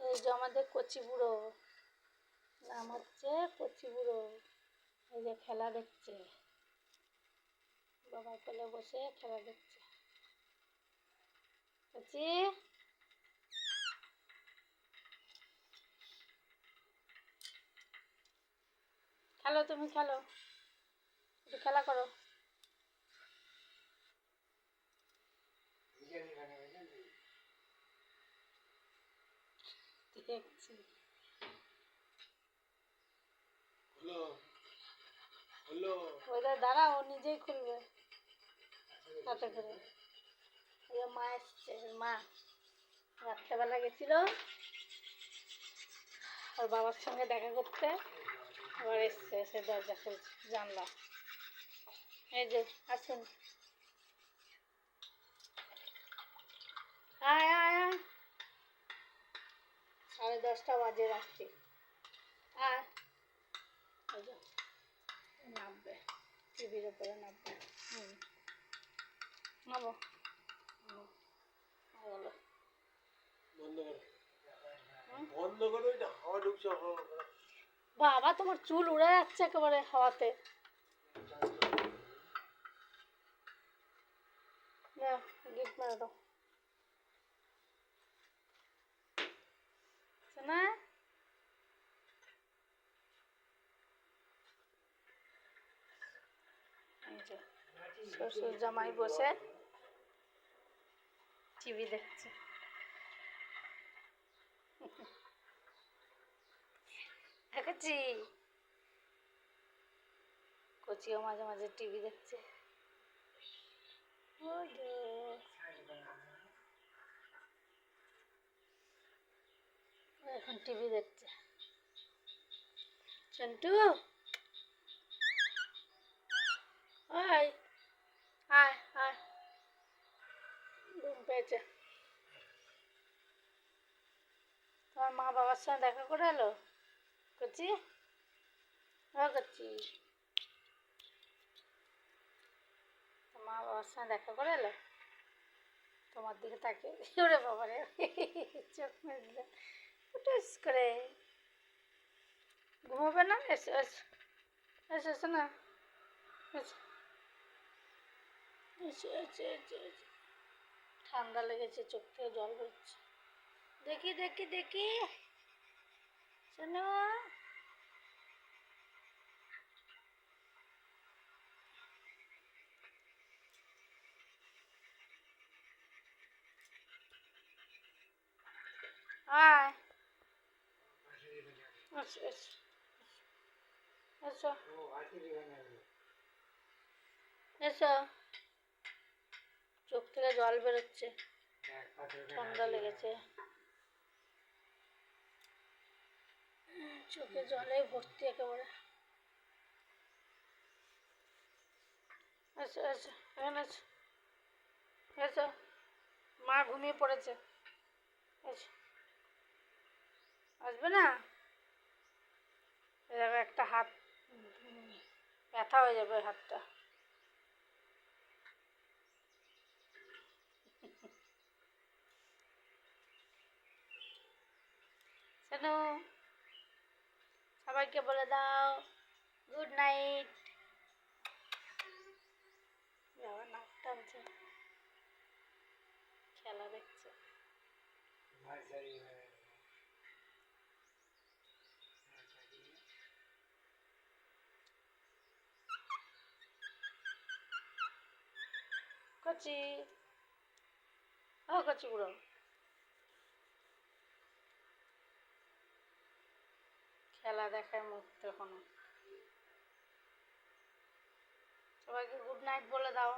এই যে আমাদের কচি বুড়ো, নাম হচ্ছে কচি বুড়ো। এই যে খেলা দেখছে, বাবার কোলে বসে খেলা দেখছে। কচি খেলো, তুমি খেলো, একটু খেলা করো। দেখছি ওইটা দাঁড়া, ও নিজেই খুলবে হাতে করে। মা এসছে, মা রাত্রেবেলা গেছিল ওর বাবার সঙ্গে দেখা করতে, আবার এসছে, এসে দরজা খুলছে, জানলা। এই যে আসুন, আয় আয় আয়, 10:30 বাজে রাত্রি। আয়, নামবে, টিভির ওপরে নামবে। নামো, বলো বন্ধ করে হাওয়া ঢুকছে। বাবা, তোমার চুল উড়ে যাচ্ছে একেবারে হাওয়াতে। গিট মেরে দাও না। শ্বশুর জামাই বসে টিভি দেখছে। দেখেছি, কচিও মাঝে মাঝে টিভি দেখছে। এখন টিভি দেখছে। চন্টু আয় আয় আয়, ঘুম পেয়েছে। তোমার মা বাবার সঙ্গে দেখা করে এলো কচি। কচি, মা বাবার সঙ্গে দেখা করে এলো, তোমার দিকে তাকিয়ে ওরে বাবারে চোখ মেজলে ফুটুস করে। ঘুমাবে না? এসো এসো এসো, এসো না, এসো এসো এসো এসো এসো। ঠান্ডা লেগেছে, চোখ থেকে জল বেরোচ্ছে। দেখি দেখি দেখি, শোনো আয়, এসো এসো এসো এসো। চোখ থেকে জল বেরোচ্ছে, ঠান্ডা লেগেছে, চোখে জলে ভর্তি একেবারে। এসো এসো, এখানে এসো এসো, মা ঘুমিয়ে পড়েছে। এসো, আসবে না? একটা হাত ব্যথা হয়ে যাবে হাতটা। শোনো, সবাইকে বলে দাও গুড নাইট। বাবা নাক টানছে, খেলা দেখছে। কচি, ও কচি বুড়ো, খেলা দেখার মুহূর্ত এখনো। সবাইকে গুড নাইট বলে দাও।